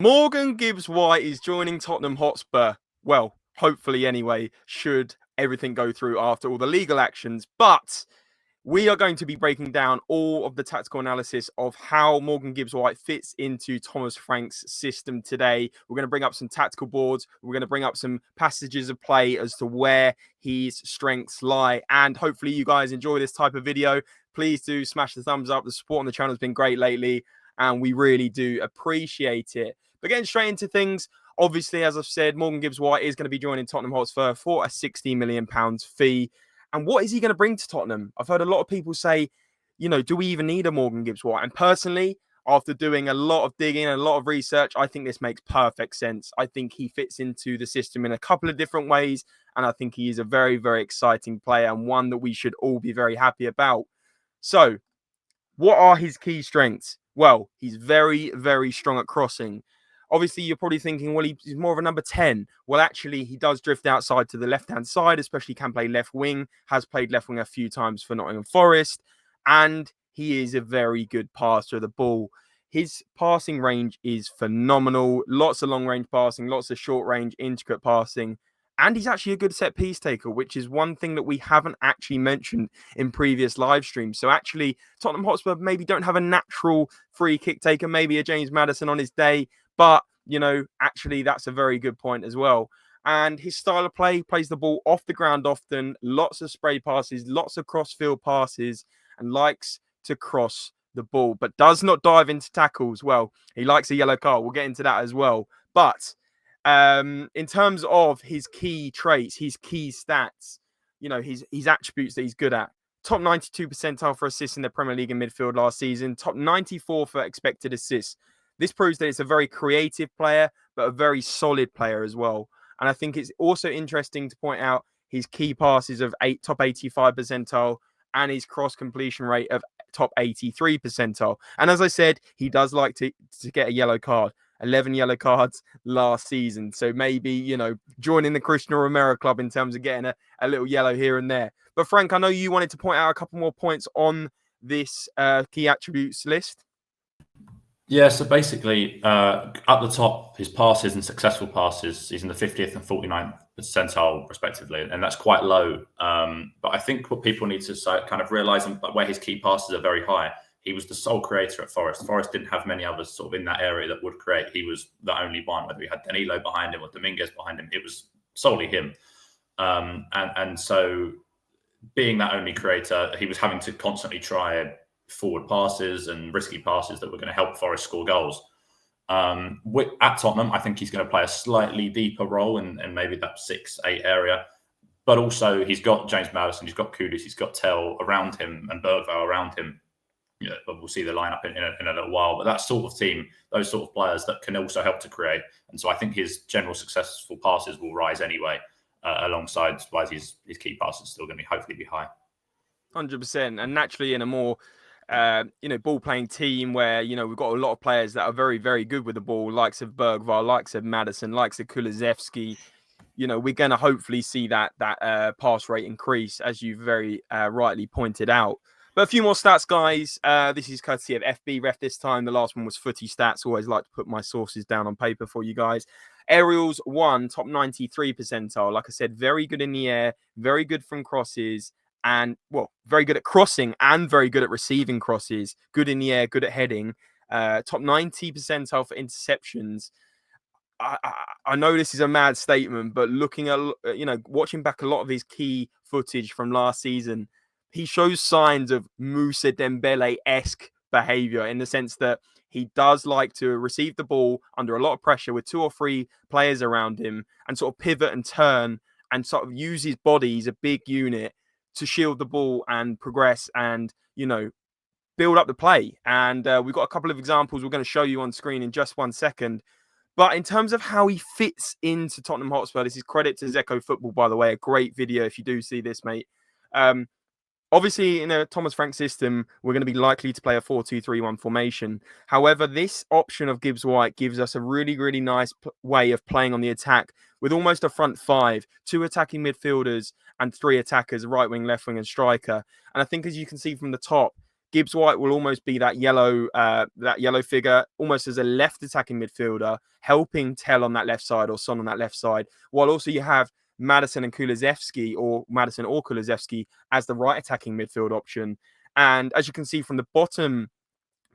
Morgan-Gibbs White is joining Tottenham Hotspur. Well, hopefully anyway, should everything go through after all the legal actions. But we are going to be breaking down all of the tactical analysis of how Morgan-Gibbs White fits into Thomas Frank's system today. We're going to bring up some tactical boards. We're going to bring up some passages of play as to where his strengths lie. And hopefully you guys enjoy this type of video. Please do smash the thumbs up. The support on the channel has been great lately, and we really do appreciate it. But getting straight into things, obviously, as I've said, Morgan-Gibbs White is going to be joining Tottenham Hotspur for a £60 million fee. And what is he going to bring to Tottenham? I've heard a lot of people say, do we even need a Morgan-Gibbs White? And personally, after doing a lot of digging and a lot of research, I think this makes perfect sense. I think he fits into the system in a couple of different ways. And I think he is a very, very exciting player and one that we should all be very happy about. So, what are his key strengths? Well, he's very, very strong at crossing. Obviously, you're probably thinking, well, he's more of a number 10. Well, actually, he does drift outside to the left-hand side, especially can play left wing, has played left wing a few times for Nottingham Forest, and he is a very good passer of the ball. His passing range is phenomenal. Lots of long-range passing, lots of short-range, intricate passing, and he's actually a good set-piece taker, which is one thing that we haven't actually mentioned in previous live streams. So actually, Tottenham Hotspur maybe don't have a natural free kick taker, maybe a James Maddison on his day, but, actually, that's a very good point as well. And his style of play, plays the ball off the ground often, lots of spray passes, lots of cross-field passes, and likes to cross the ball, but does not dive into tackles. Well, he likes a yellow card. We'll get into that as well. But in terms of his key traits, his key stats, his attributes that he's good at, top 92 percentile for assists in the Premier League in midfield last season, top 94 for expected assists. This proves that it's a very creative player, but a very solid player as well. And I think it's also interesting to point out his key passes of top 85 percentile and his cross completion rate of top 83 percentile. And as I said, he does like to get a yellow card. 11 yellow cards last season. So maybe, joining the Cristiano Romero club in terms of getting a little yellow here and there. But Frank, I know you wanted to point out a couple more points on this key attributes list. Yeah, so basically, at the top, his passes and successful passes, he's in the 50th and 49th percentile, respectively, and that's quite low. But I think what people need to kind of realise where his key passes are very high. He was the sole creator at Forest. Forest didn't have many others sort of in that area that would create. He was the only one, whether he had Danilo behind him or Dominguez behind him, it was solely him. And so being that only creator, he was having to constantly try forward passes and risky passes that were going to help Forest score goals. At Tottenham, I think he's going to play a slightly deeper role in maybe that 6-8 area. But also, he's got James Maddison, he's got Kudus, he's got Tell around him and Bergvall around him. We'll see the lineup in a little while. But that sort of team, those sort of players that can also help to create. And so I think his general successful passes will rise anyway, alongside his key passes still going to hopefully be high. 100%. And naturally in a more ball-playing team where, we've got a lot of players that are very, very good with the ball, likes of Bergvall, likes of Maddison, likes of Kulusevski. We're going to hopefully see that pass rate increase, as you very rightly pointed out. But a few more stats, guys. This is courtesy of FB Ref this time. The last one was Footy Stats. Always like to put my sources down on paper for you guys. Aerials, 1, top 93 percentile. Like I said, very good in the air, very good from crosses. And, very good at crossing and very good at receiving crosses. Good in the air, good at heading. Top 90 percentile for interceptions. I know this is a mad statement, but looking at, watching back a lot of his key footage from last season, he shows signs of Moussa Dembele-esque behavior in the sense that he does like to receive the ball under a lot of pressure with 2 or 3 players around him and sort of pivot and turn and sort of use his body. He's a big unit to shield the ball and progress and, build up the play. And we've got a couple of examples we're going to show you on screen in just one second. But in terms of how he fits into Tottenham Hotspur, this is credit to Zeko Football, by the way. A great video if you do see this, mate. Obviously, in a Thomas Frank system, we're going to be likely to play a 4-2-3-1 formation. However, this option of Gibbs White gives us a really, really nice way of playing on the attack with almost a front 5, 2 attacking midfielders and 3 attackers, right wing, left wing and striker. And I think as you can see from the top, Gibbs White will almost be that yellow figure, almost as a left attacking midfielder, helping Tell on that left side or Son on that left side, while also you have Madison and Kulusevski, or Madison or Kulusevski, as the right attacking midfield option. And as you can see from the bottom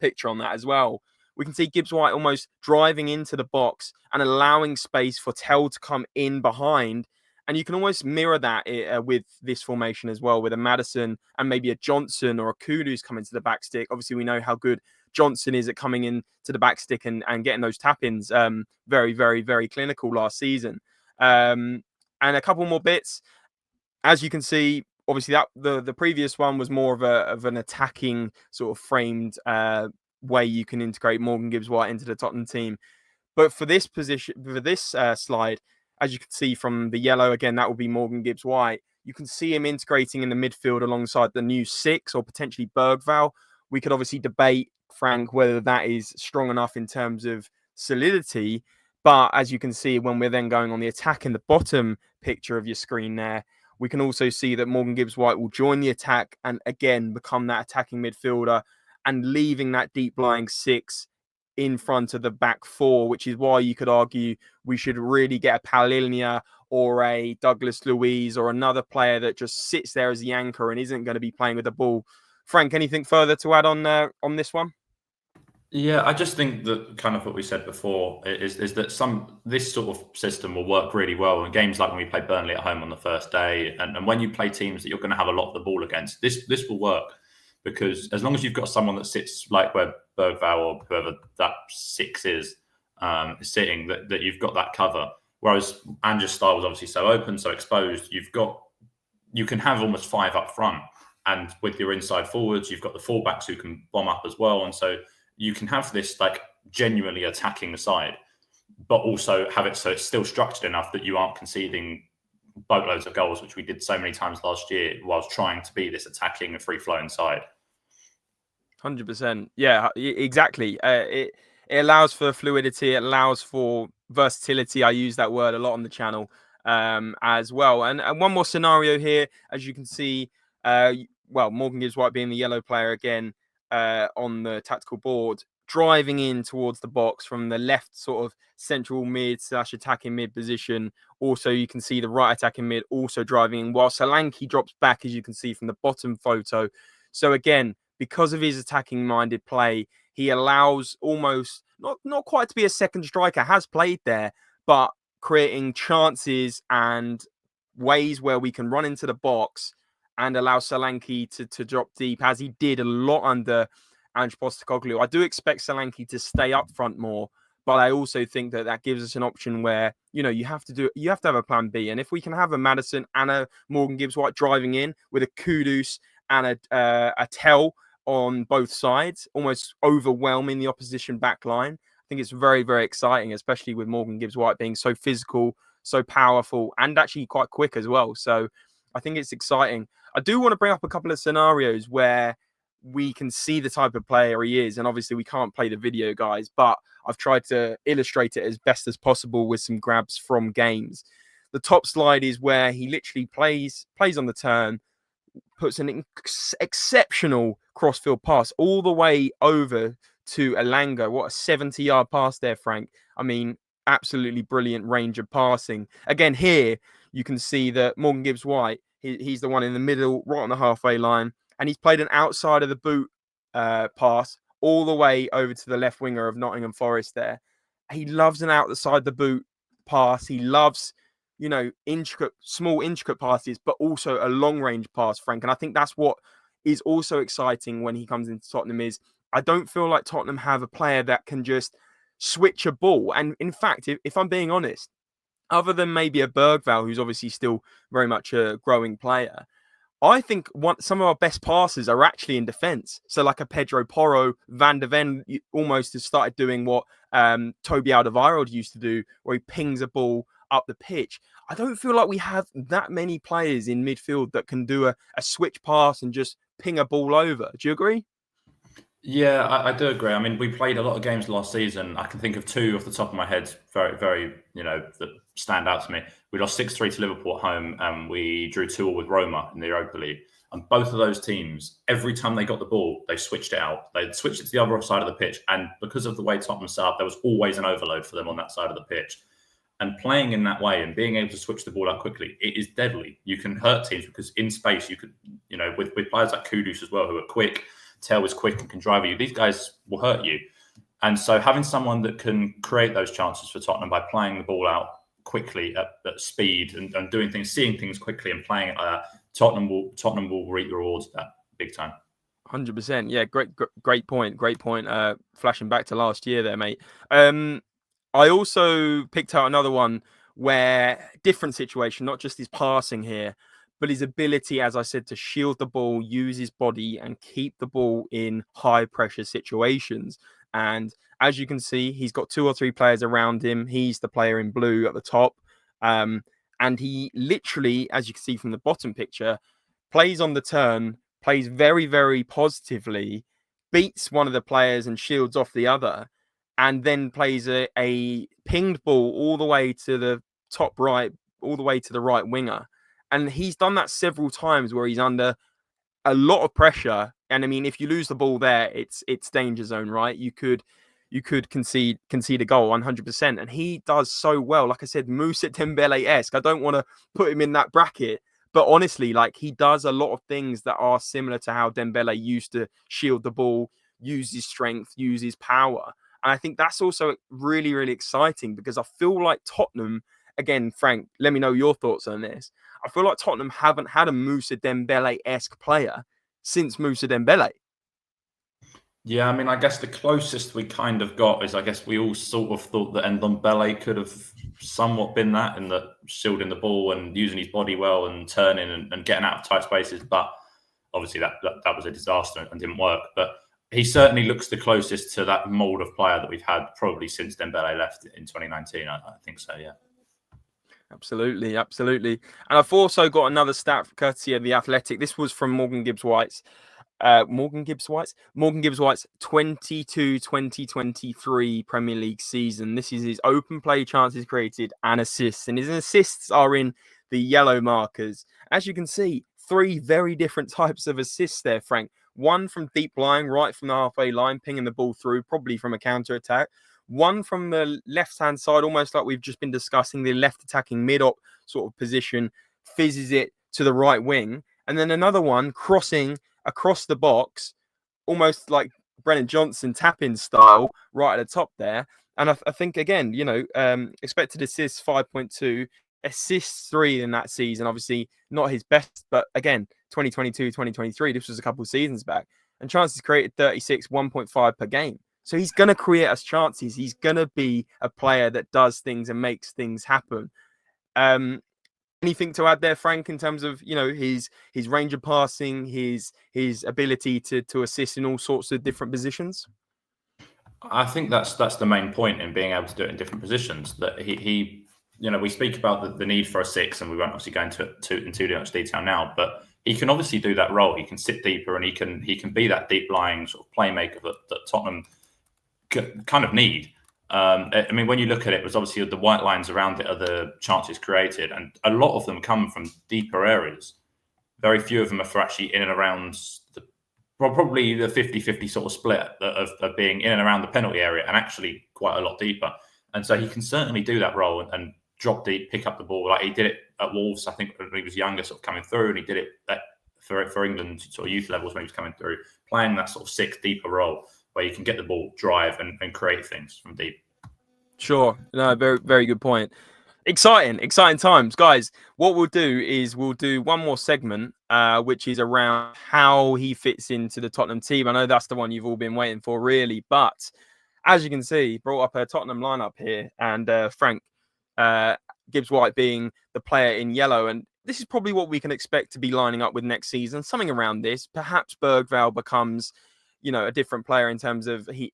picture on that as well, we can see Gibbs White almost driving into the box and allowing space for Tell to come in behind. And you can almost mirror that with this formation as well, with a Madison and maybe a Johnson or a Kudus coming to the back stick. Obviously, we know how good Johnson is at coming in to the back stick and getting those tap-ins. Very, very, very clinical last season. And a couple more bits. As you can see, obviously that the previous one was more of an attacking sort of framed way you can integrate Morgan-Gibbs White into the Tottenham team. But for this position, for this slide, as you can see from the yellow, again, that will be Morgan-Gibbs White. You can see him integrating in the midfield alongside the new 6 or potentially Bergvall. We could obviously debate, Frank, whether that is strong enough in terms of solidity. But as you can see, when we're then going on the attack in the bottom picture of your screen there, we can also see that Morgan-Gibbs White will join the attack and again become that attacking midfielder and leaving that deep lying 6 in front of the back 4, which is why you could argue we should really get a Paulinho or a Douglas Luiz or another player that just sits there as the anchor and isn't going to be playing with the ball. Frank, anything further to add on this one? Yeah, I just think that kind of what we said before is that this sort of system will work really well in games like when we play Burnley at home on the first day, and when you play teams that you're going to have a lot of the ball against. This will work because as long as you've got someone that sits like where Bergvall or whoever that 6 is sitting, that you've got that cover. Whereas Ange's style was obviously so open, so exposed. You can have almost 5 up front, and with your inside forwards, you've got the fullbacks who can bomb up as well, and so you can have this like genuinely attacking the side, but also have it so it's still structured enough that you aren't conceding boatloads of goals, which we did so many times last year, whilst trying to be this attacking and free-flowing side. 100%. Yeah, exactly. It allows for fluidity. It allows for versatility. I use that word a lot on the channel as well. And one more scenario here, as you can see, Morgan-Gibbs White being the yellow player again on the tactical board, driving in towards the box from the left sort of central mid / attacking mid position. Also, you can see the right attacking mid also driving in, while Solanke drops back, as you can see from the bottom photo. So again, because of his attacking-minded play, he allows almost not quite to be a second striker, has played there, but creating chances and ways where we can run into the box and allow Solanke to drop deep, as he did a lot under Ange Postecoglou. I do expect Solanke to stay up front more, but I also think that gives us an option where, you have to have a plan B. And if we can have a Madison and a Morgan-Gibbs White driving in with a Kudus and a Tell on both sides, almost overwhelming the opposition back line, I think it's very, very exciting, especially with Morgan-Gibbs White being so physical, so powerful, and actually quite quick as well. So I think it's exciting. I do want to bring up a couple of scenarios where we can see the type of player he is. And obviously we can't play the video, guys, but I've tried to illustrate it as best as possible with some grabs from games. The top slide is where he literally plays on the turn, puts an exceptional crossfield pass all the way over to Elanga. What a 70-yard pass there, Frank. I mean, absolutely brilliant range of passing. Again, here you can see that Morgan-Gibbs White, he's the one in the middle, right on the halfway line, and he's played an outside of the boot pass all the way over to the left winger of Nottingham Forest there. He loves an outside the boot pass. He loves, small intricate passes, but also a long range pass, Frank. And I think that's what is also exciting when he comes into Tottenham is I don't feel like Tottenham have a player that can just switch a ball. And in fact, if I'm being honest, other than maybe a Bergvall, who's obviously still very much a growing player, I think some of our best passes are actually in defence. So like a Pedro Porro, Van de Ven almost has started doing what Toby Alderweireld used to do, where he pings a ball up the pitch. I don't feel like we have that many players in midfield that can do a switch pass and just ping a ball over. Do you agree? Yeah, I do agree. I mean, we played a lot of games last season. I can think of 2 off the top of my head, very, very, that stand out to me. We lost 6-3 to Liverpool at home, and we drew 2-2 with Roma in the Europa League. And both of those teams, every time they got the ball, they switched it out. They switched it to the other side of the pitch. And because of the way Tottenham set up, there was always an overload for them on that side of the pitch. And playing in that way and being able to switch the ball out quickly, it is deadly. You can hurt teams because in space, you could, with players like Kudus as well, who are quick, Tell is quick and can drive you. These guys will hurt you. And so having someone that can create those chances for Tottenham by playing the ball out quickly at speed and doing things, seeing things quickly and playing it like that, Tottenham will reap the rewards of that big time. 100%. Yeah, great point. Great point. Flashing back to last year there, mate. I also picked out another one where different situation, not just his passing here, but his ability, as I said, to shield the ball, use his body and keep the ball in high pressure situations. And as you can see, he's got 2 or 3 players around him. He's the player in blue at the top. And he literally, as you can see from the bottom picture, plays on the turn, plays very, very positively, beats one of the players and shields off the other, and then plays a pinged ball all the way to the top right, all the way to the right winger. And he's done that several times where he's under a lot of pressure. And I mean, if you lose the ball there, it's danger zone, right? You could concede a goal 100%. And he does so well. Like I said, Moussa Dembele-esque. I don't want to put him in that bracket, but honestly, like, he does a lot of things that are similar to how Dembele used to shield the ball, use his strength, use his power. And I think that's also really, really exciting because I feel like Tottenham, again, Frank, let me know your thoughts on this. I feel like Tottenham haven't had a Moussa Dembele-esque player since Moussa Dembele. Yeah, I mean, I guess the closest we kind of got is, I guess we all sort of thought that Ndombele could have somewhat been that, in the shielding the ball and using his body well and turning and getting out of tight spaces. But obviously that was a disaster and didn't work. But he certainly looks the closest to that mold of player that we've had probably since Dembele left in 2019. I think so, yeah. Absolutely. And I've also got another stat courtesy of The Athletic. This was from Morgan-Gibbs White's 22-2023 Premier League season. This is his open play chances created and assists. And his assists are in the yellow markers. As you can see, 3 very different types of assists there, Frank. One from deep lying, right from the halfway line, pinging the ball through, probably from a counter-attack. One from the left-hand side, almost like we've just been discussing, the left attacking mid-op sort of position, fizzes it to the right wing. And then another one crossing across the box, almost like Brennan Johnson tap-in style, right at the top there. And I think, again, expected assists 5.2, assists 3 in that season. Obviously, not his best, but again, 2022, 2023, this was a couple of seasons back. And chances created 36, 1.5 per game. So he's going to create us chances. He's going to be a player that does things and makes things happen. Anything to add there, Frank, in terms of his range of passing, his ability to assist in all sorts of different positions? I think that's the main point in being able to do it in different positions. That he we speak about the need for a 6, and we won't obviously go into it in too much detail now, but he can obviously do that role. He can sit deeper, and he can be that deep lying sort of playmaker that Tottenham kind of need. I mean, when you look at it, was obviously the white lines around it are the chances created, and a lot of them come from deeper areas. Very few of them are for actually in and around probably the 50-50 sort of split of being in and around the penalty area, and actually quite a lot deeper. And so he can certainly do that role and drop deep, pick up the ball. Like he did it at Wolves, I think, when he was younger, sort of coming through, and he did it for England sort of youth levels when he was coming through, playing that sort of 6 deeper role where you can get the ball, drive, and create things from deep. Sure. No, very, very good point. Exciting times, guys. What we'll do is we'll do one more segment, which is around how he fits into the Tottenham team. I know that's the one you've all been waiting for, really. But as you can see, brought up a Tottenham lineup here, and Frank Gibbs White being the player in yellow. And this is probably what we can expect to be lining up with next season. Something around this. Perhaps Bergvall becomes a different player in terms of he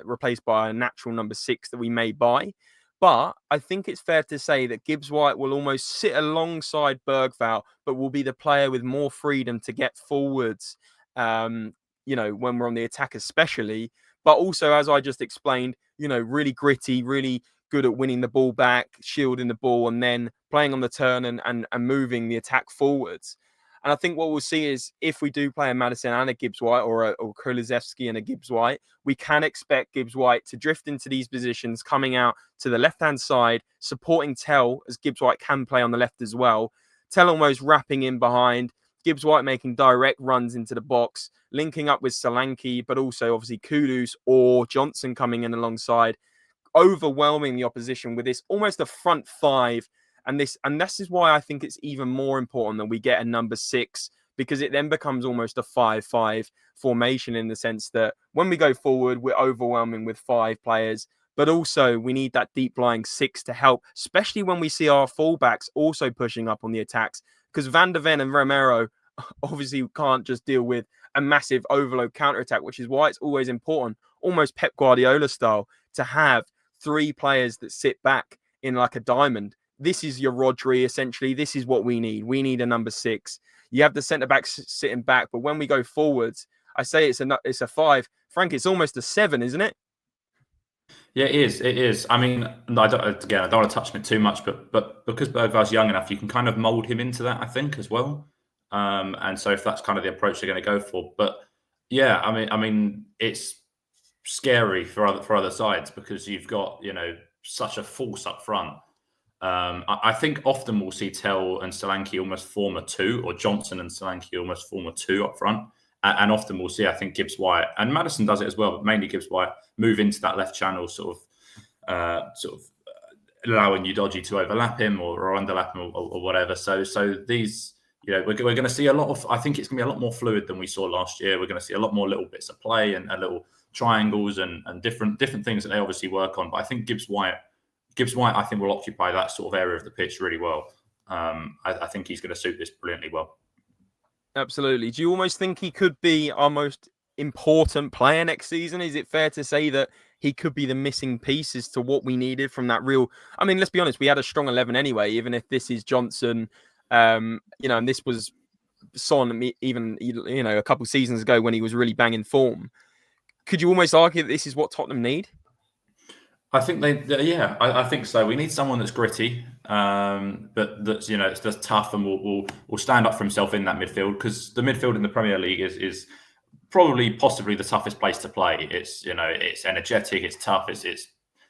replaced by a natural number 6 that we may buy. But I think it's fair to say that Gibbs White will almost sit alongside Bergvall, but will be the player with more freedom to get forwards, when we're on the attack especially. But also, as I just explained, really gritty, really good at winning the ball back, shielding the ball, and then playing on the turn and moving the attack forwards. And I think what we'll see is if we do play a Maddison and a Gibbs White, or Kulusevski and a Gibbs White, we can expect Gibbs White to drift into these positions, coming out to the left-hand side, supporting Tell, as Gibbs White can play on the left as well. Tell almost wrapping in behind, Gibbs White making direct runs into the box, linking up with Solanke, but also obviously Kudus or Johnson coming in alongside, overwhelming the opposition with this almost a front five. And this is why I think it's even more important that we get a number 6, because it then becomes almost a 5-5 formation, in the sense that when we go forward, we're overwhelming with 5 players, but also we need that deep lying 6 to help, especially when we see our fullbacks also pushing up on the attacks, because Van der Ven and Romero obviously can't just deal with a massive overload counter-attack, which is why it's always important, almost Pep Guardiola style, to have 3 players that sit back in like a diamond. This is your Rodri, essentially. This is what we need. We need a number 6. You have the centre-backs sitting back, but when we go forwards, I say it's a 5. Frank, it's almost a 7, isn't it? Yeah, it is. It is. I mean, I don't want to touch on it too much, but because Bergvaul's young enough, you can kind of mould him into that, I think, as well. And so if that's kind of the approach they're going to go for, but yeah, I mean, it's scary for other sides, because you've got such a force up front. I think often we'll see Tell and Solanke almost form a 2, or Johnson and Solanke almost form a 2 up front. And often we'll see, I think, Gibbs White, and Maddison does it as well, but mainly Gibbs White, move into that left channel, sort of allowing Udogie to overlap him or underlap him or whatever. So these, we're going to see a lot of. I think it's going to be a lot more fluid than we saw last year. We're going to see a lot more little bits of play and little triangles and different things that they obviously work on. But I think Gibbs White, I think, will occupy that sort of area of the pitch really well. I think he's going to suit this brilliantly well. Absolutely. Do you almost think he could be our most important player next season? Is it fair to say that he could be the missing piece as to what we needed from that real... I mean, let's be honest, we had a strong 11 anyway, even if this is Johnson, and this was Son even, a couple of seasons ago when he was really banging form. Could you almost argue that this is what Tottenham need? I think I think so. We need someone that's gritty, but that's it's just tough and will stand up for himself in that midfield, because the midfield in the Premier League is probably possibly the toughest place to play. It's it's energetic, it's tough, it's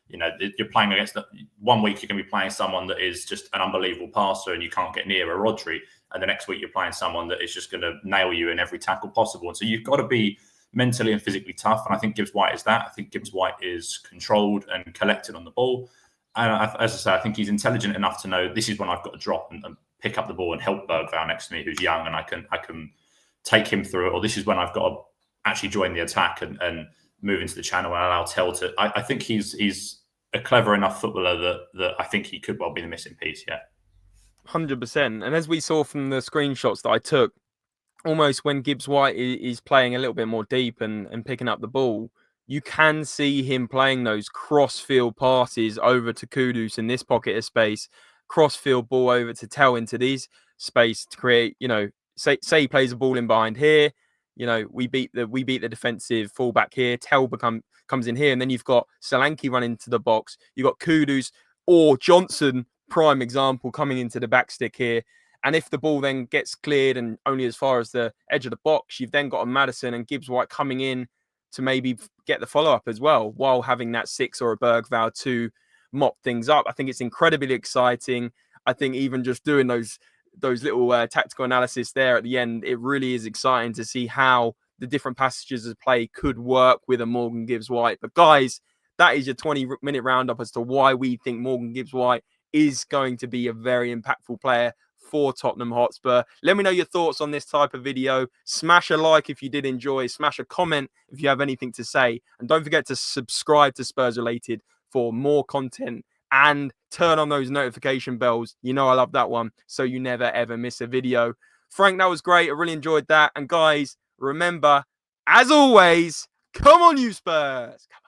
you're playing against one week you're going to be playing someone that is just an unbelievable passer and you can't get near a Rodri, and the next week you're playing someone that is just going to nail you in every tackle possible. And so you've got to be mentally and physically tough, and I think Gibbs White is that. I think Gibbs White is controlled and collected on the ball, and as I say, I think he's intelligent enough to know this is when I've got to drop and pick up the ball and help Bergvaul next to me, who's young, and I can take him through it, or this is when I've got to actually join the attack and move into the channel and allow Tell to. I think he's a clever enough footballer that I think he could well be the missing piece. Yeah, 100%. And as we saw from the screenshots that I took, almost when Gibbs White is playing a little bit more deep and picking up the ball, you can see him playing those cross-field passes over to Kudus in this pocket of space, cross-field ball over to Tell into these space to create, say he plays a ball in behind here, we beat the defensive fullback here, Tell comes in here, and then you've got Solanke running into the box, you've got Kudus or Johnson, prime example, coming into the back stick here. And if the ball then gets cleared and only as far as the edge of the box, you've then got a Maddison and Gibbs White coming in to maybe get the follow-up as well, while having that 6 or a Bergvaul to mop things up. I think it's incredibly exciting. I think even just doing those little tactical analysis there at the end, it really is exciting to see how the different passages of play could work with a Morgan-Gibbs White. But guys, that is your 20-minute roundup as to why we think Morgan-Gibbs White is going to be a very impactful player for Tottenham Hotspur. Let me know your thoughts on this type of video. Smash a like if you did enjoy. Smash a comment if you have anything to say. And don't forget to subscribe to SpursRelated for more content and turn on those notification bells. I love that one, so you never, ever miss a video. Frank, that was great. I really enjoyed that. And guys, remember, as always, come on, you Spurs. Come on.